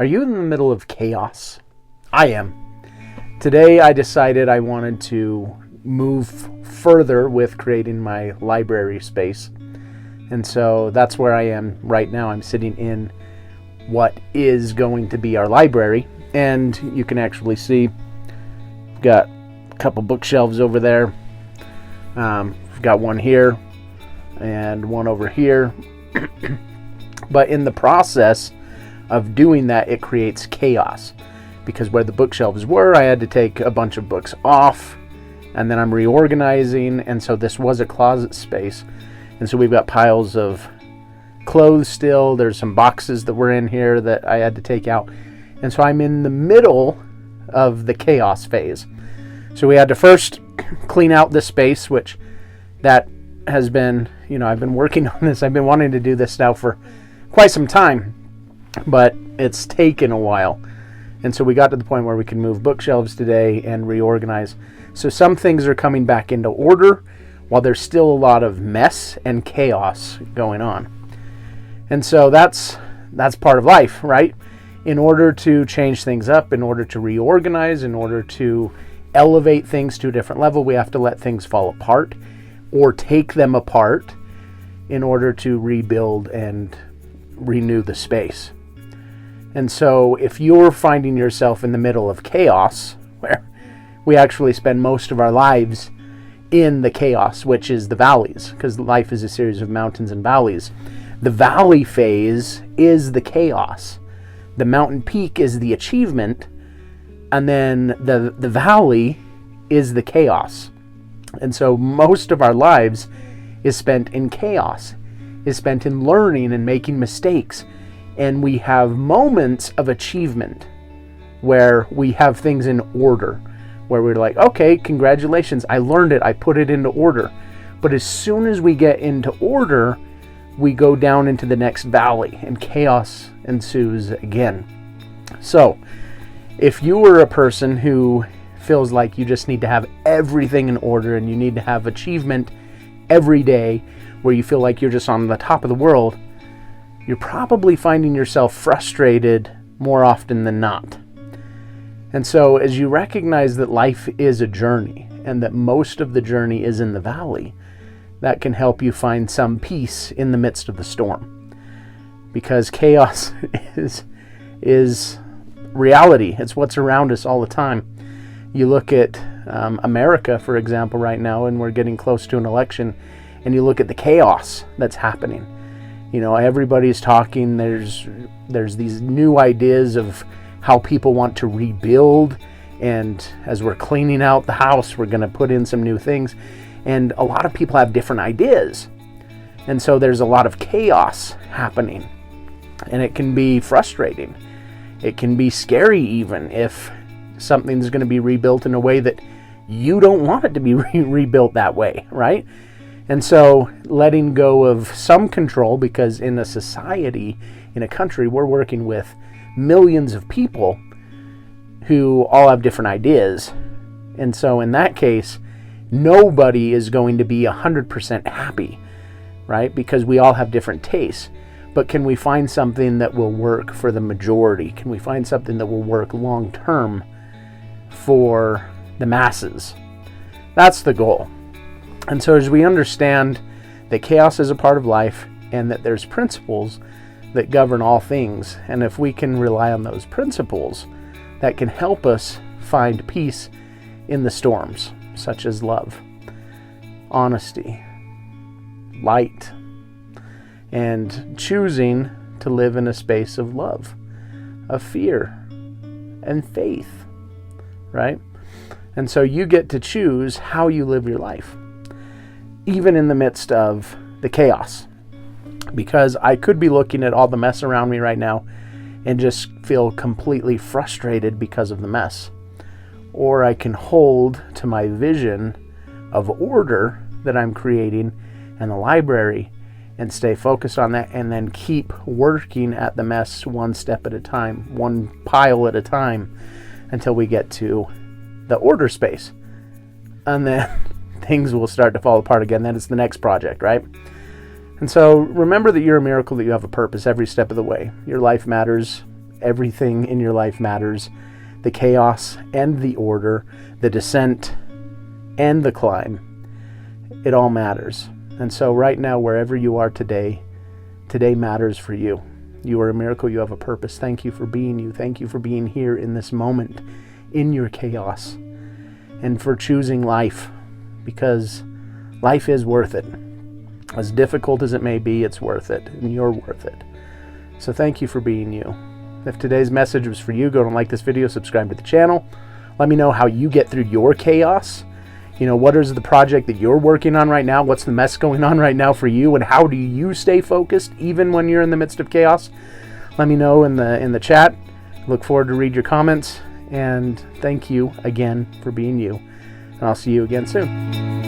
Are you in the middle of chaos? I am. Today I decided I wanted to move further with creating my library space. And so that's where I am right now. I'm sitting in what is going to be our library. And you can actually see we've got a couple bookshelves over there. We've got one here and one over here. But in the process of doing that, it creates chaos, because where the bookshelves were, I had to take a bunch of books off, and then I'm reorganizing, and so this was a closet space. And so we've got piles of clothes still. There's some boxes that were in here that I had to take out. And so I'm in the middle of the chaos phase. So we had to first clean out this space, which that has been, I've been working on this. I've been wanting to do this now for quite some time, but it's taken a while. And so we got to the point where we can move bookshelves today and reorganize. So some things are coming back into order while there's still a lot of mess and chaos going on. And so that's part of life, right? In order to change things up, in order to reorganize, in order to elevate things to a different level, we have to let things fall apart or take them apart in order to rebuild and renew the space. And so if you're finding yourself in the middle of chaos, where we actually spend most of our lives in the chaos, which is the valleys, because life is a series of mountains and valleys. The valley phase is the chaos. The mountain peak is the achievement, and then the valley is the chaos. And so most of our lives is spent in chaos, is spent in learning and making mistakes. And we have moments of achievement where we have things in order, where we're like, okay, congratulations, I learned it, I put it into order. But as soon as we get into order, we go down into the next valley and chaos ensues again. So if you were a person who feels like you just need to have everything in order and you need to have achievement every day, where you feel like you're just on the top of the world, you're probably finding yourself frustrated more often than not. And so as you recognize that life is a journey and that most of the journey is in the valley, that can help you find some peace in the midst of the storm. Because chaos is reality. It's what's around us all the time. You look at America, for example, right now, and we're getting close to an election, and you look at the chaos that's happening. Everybody's talking. There's these new ideas of how people want to rebuild, and as we're cleaning out the house, we're going to put in some new things. And a lot of people have different ideas. And so there's a lot of chaos happening. And it can be frustrating. It can be scary even if something's going to be rebuilt in a way that you don't want it to be rebuilt that way, right? And so letting go of some control, because in a society, in a country, we're working with millions of people who all have different ideas. And so in that case, nobody is going to be 100% happy, right? Because we all have different tastes. But can we find something that will work for the majority? Can we find something that will work long term for the masses? That's the goal. And so as we understand that chaos is a part of life and that there's principles that govern all things, and if we can rely on those principles, that can help us find peace in the storms, such as love, honesty, light, and choosing to live in a space of love, of fear, and faith, right? And so you get to choose how you live your life, even in the midst of the chaos. Because I could be looking at all the mess around me right now and just feel completely frustrated because of the mess. Or I can hold to my vision of order that I'm creating and the library and stay focused on that, and then keep working at the mess one step at a time, one pile at a time, until we get to the order space. And then things will start to fall apart again. Then it's the next project, right? And so remember that you're a miracle, that you have a purpose every step of the way. Your life matters everything in your life matters. The chaos and the order, the descent and the climb. It all matters. And so right now, wherever you are today, today matters for you. You are a miracle. You have a purpose. Thank you for being you. Thank you for being here in this moment, in your chaos, and for choosing life, because life is worth it. As difficult as it may be, it's worth it, and you're worth it. So thank you for being you. If today's message was for you, go and like this video, subscribe to the channel. Let me know how you get through your chaos. What is the project that you're working on right now? What's the mess going on right now for you? And how do you stay focused even when you're in the midst of chaos? Let me know in the chat. Look forward to read your comments. And thank you again for being you. And I'll see you again soon.